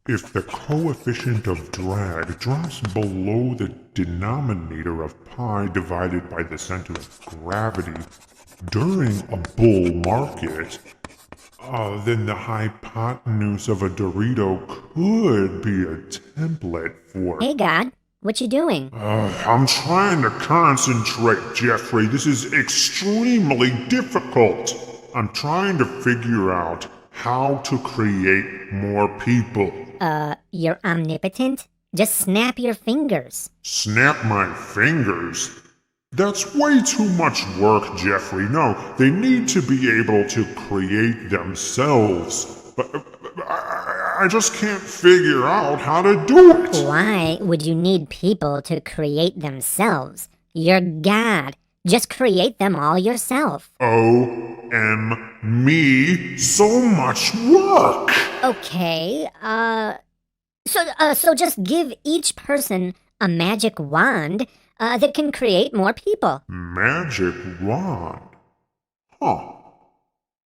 If the coefficient of drag drops below the denominator of pi divided by the center of gravity during a bull market, then the hypotenuse of a Dorito could be a template for... Hey, God, what you doing? I'm trying to concentrate, Jeffrey. This is extremely difficult. I'm trying to figure out how to create more people. You're omnipotent? Just snap your fingers. Snap my fingers? That's way too much work, Jeffrey. No, they need to be able to create themselves. But I just can't figure out how to do it. Why would you need people to create themselves? You're God. Just create them all yourself. Me, so much work. Okay, so just give each person a magic wand that can create more people. Magic wand? Huh.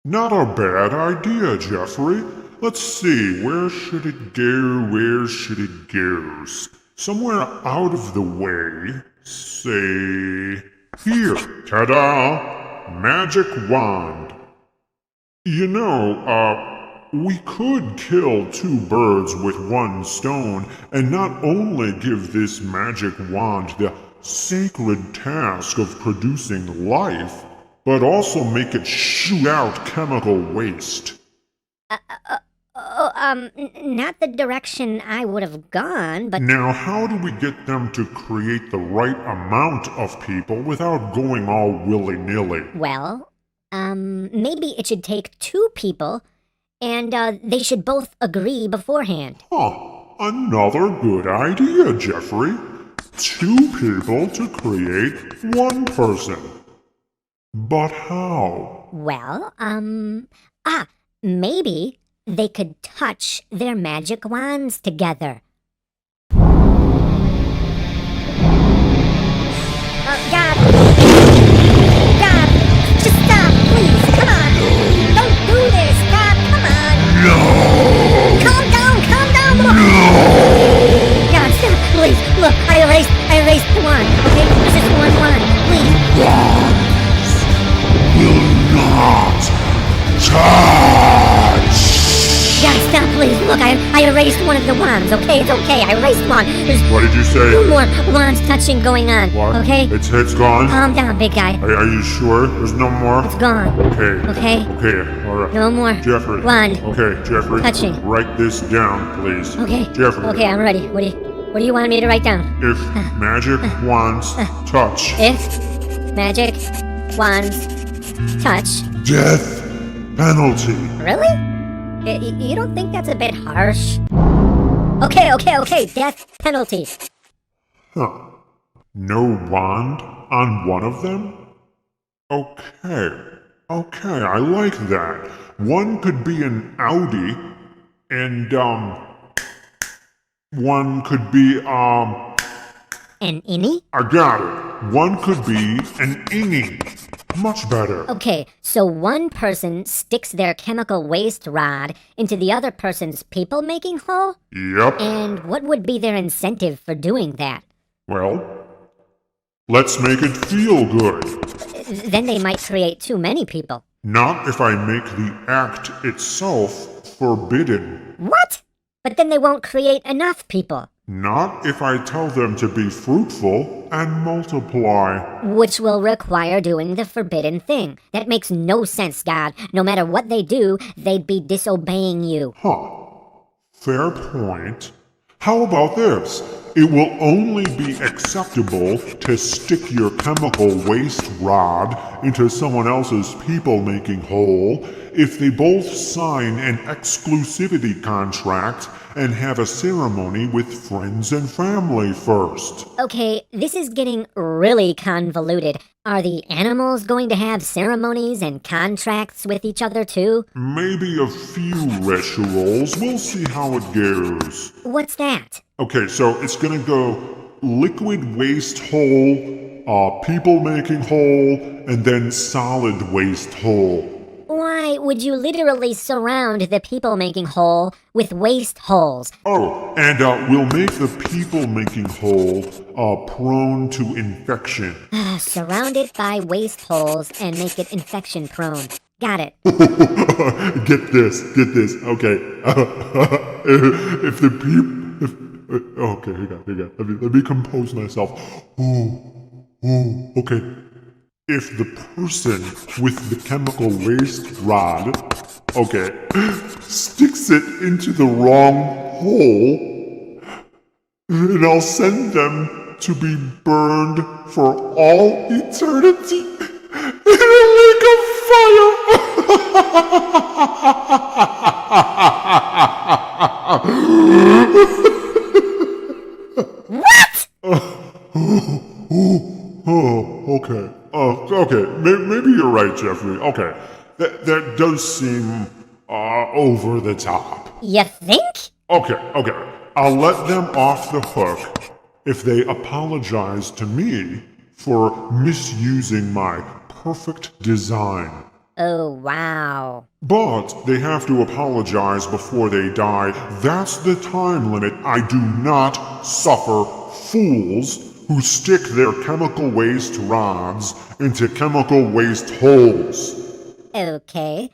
Not a bad idea, Jeffrey. Let's see, where should it go? Somewhere out of the way. Say, here. Ta-da! Magic wand. You know, we could kill two birds with one stone and not only give this magic wand the sacred task of producing life, but also make it shoot out chemical waste. Not the direction I would have gone, but... Now, how do we get them to create the right amount of people without going all willy-nilly? Well, maybe it should take two people, and they should both agree beforehand. Another good idea, Jeffrey. Two people to create one person. But how? Well, maybe they could touch their magic wands together. God, just stop, please, come on. Don't do this, God, come on. No! Calm down, God, stop, please. Look, I erased the wand, okay? This is one wand, please. Wands will not touch! God, stop, please. Look, I erased one of the wands, okay? It's okay, I erased one. There's What did you say? no more wands touching going on, What? okay? It's gone? Calm down, big guy. Are you sure? There's no more? It's gone. Okay. Okay? Okay, alright. No more Jeffrey. wand Okay, Jeffrey. touching. Write this down, please. Okay. Jeffrey. Okay, I'm ready. What do you want me to write down? If magic wands touch, If magic wands touch. death penalty. Really? You don't think that's a bit harsh? Okay. Death penalty. No wand on one of them? Okay, I like that. One could be an Audi, and, one could be, An innie? I got it. One could be an innie. Much better. Okay, so one person sticks their chemical waste rod into the other person's people-making hole? Yep. And what would be their incentive for doing that? Well, let's make it feel good. Then they might create too many people. Not if I make the act itself forbidden. What? But then they won't create enough people. Not if I tell them to be fruitful and multiply. Which will require doing the forbidden thing. That makes no sense, God. No matter what they do, they'd be disobeying you. Fair point. How about this? It will only be acceptable to stick your chemical waste rod into someone else's people-making hole if they both sign an exclusivity contract and have a ceremony with friends and family first. Okay, this is getting really convoluted. Are the animals going to have ceremonies and contracts with each other too? Maybe a few rituals. We'll see how it goes. What's that? Okay, so it's gonna go liquid waste hole, people making hole, and then solid waste hole. Why would you literally surround the people-making hole with waste holes? Oh, and we'll make the people-making hole prone to infection. Surrounded by waste holes and make it infection-prone. Got it. Get this. Okay. If the people... Okay, hang on. Let me compose myself. Okay. If the person with the chemical waste rod, okay, sticks it into the wrong hole, then I'll send them to be burned for all eternity in a lake of fire. What? Okay. Okay. Maybe you're right, Jeffrey. Okay. That does seem over the top. You think? Okay. I'll let them off the hook if they apologize to me for misusing my perfect design. Oh, wow. But they have to apologize before they die. That's the time limit. I do not suffer fools who stick their chemical waste rods into chemical waste holes. Okay.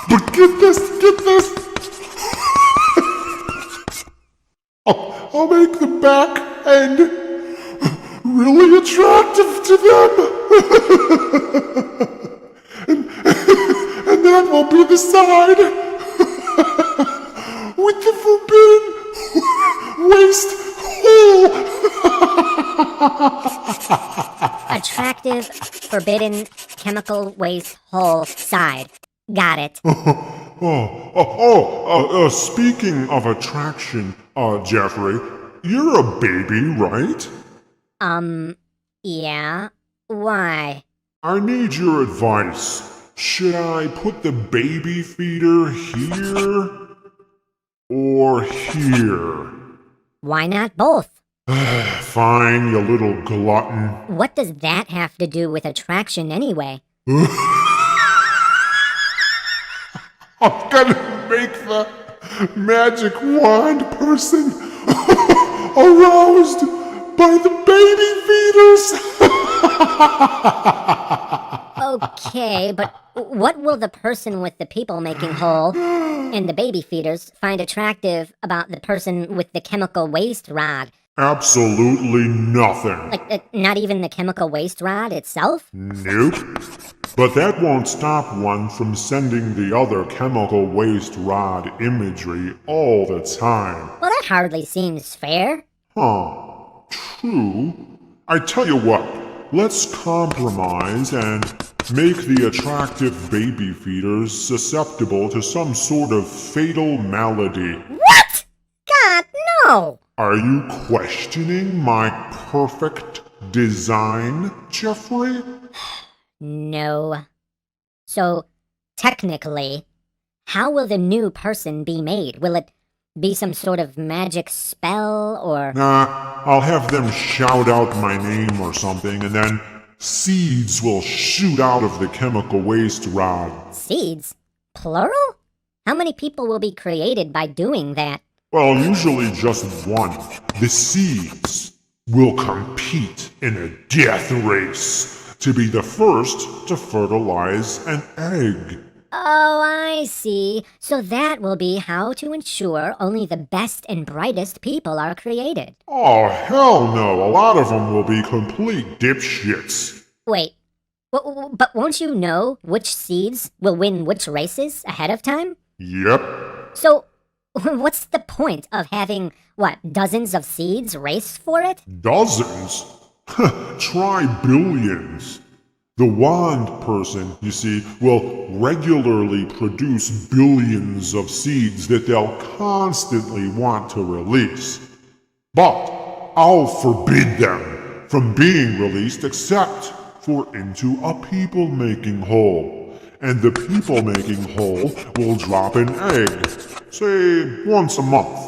But get this! I'll make the back end really attractive to them. And that will be the side with the forbidden waste hole. Attractive, forbidden, chemical waste hole side. Got it. Speaking of attraction, Jeffrey, you're a baby, right? Yeah. Why? I need your advice. Should I put the baby feeder here or here? Why not both? Fine, you little glutton. What does that have to do with attraction anyway? I'm gonna make the magic wand person aroused by the baby feeders. Okay, but what will the person with the people-making hole and the baby feeders find attractive about the person with the chemical waste rod? Absolutely nothing. Like, not even the chemical waste rod itself? Nope. But that won't stop one from sending the other chemical waste rod imagery all the time. Well, that hardly seems fair. True. I tell you what, let's compromise and make the attractive baby feeders susceptible to some sort of fatal malady. What? God, no! Are you questioning my perfect design, Jeffrey? No. So, technically, how will the new person be made? Will it be some sort of magic spell, or... Nah, I'll have them shout out my name or something, and then seeds will shoot out of the chemical waste rod. Seeds? Plural? How many people will be created by doing that? Well, usually just one. The seeds will compete in a death race to be the first to fertilize an egg. Oh, I see. So that will be how to ensure only the best and brightest people are created. Oh, hell no. A lot of them will be complete dipshits. Wait, but won't you know which seeds will win which races ahead of time? Yep. So, what's the point of having, dozens of seeds race for it? Dozens? Try billions. The wand person, you see, will regularly produce billions of seeds that they'll constantly want to release. But I'll forbid them from being released except for into a people-making hole. And the people-making hole will drop an egg, say once a month,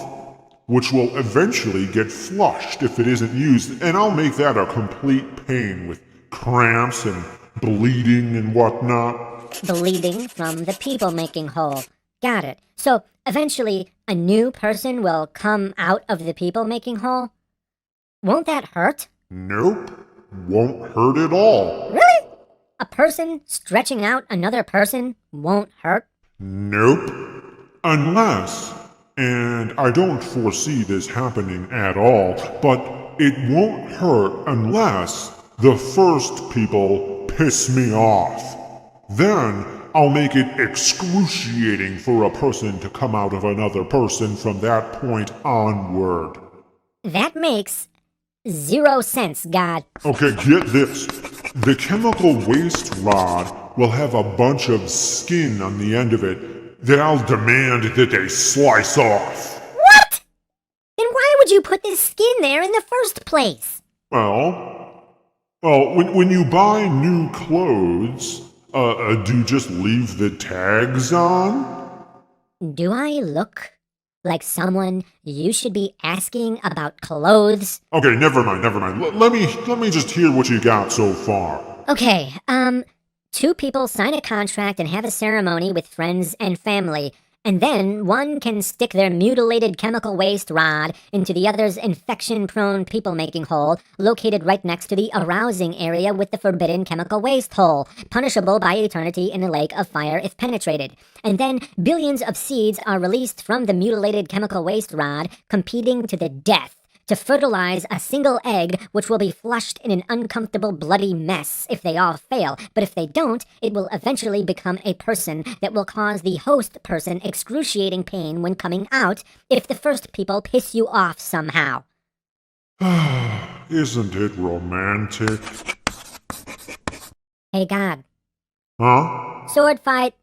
which will eventually get flushed if it isn't used, and I'll make that a complete pain with cramps and bleeding and whatnot. bleeding from the people-making hole. Got it. So, eventually, a new person will come out of the people-making hole? Won't that hurt? Nope. Won't hurt at all. Really? A person stretching out another person won't hurt? Nope. Unless, and I don't foresee this happening at all, but it won't hurt unless the first people piss me off. Then I'll make it excruciating for a person to come out of another person from that point onward. That makes 0 sense, God. Okay, get this. The chemical waste rod will have a bunch of skin on the end of it that I'll demand that they slice off. What? Then why would you put this skin there in the first place? Well, when you buy new clothes, do you just leave the tags on? Do I look like someone you should be asking about clothes? Okay, never mind. Let me just hear what you got so far. Okay, 2 people sign a contract and have a ceremony with friends and family, and then one can stick their mutilated chemical waste rod into the other's infection-prone people-making hole, located right next to the arousing area with the forbidden chemical waste hole, punishable by eternity in a lake of fire if penetrated. And then billions of seeds are released from the mutilated chemical waste rod, competing to the death to fertilize a single egg, which will be flushed in an uncomfortable bloody mess if they all fail. But if they don't, it will eventually become a person that will cause the host person excruciating pain when coming out if the first people piss you off somehow. Isn't it romantic? Hey, God. Huh? Sword fight.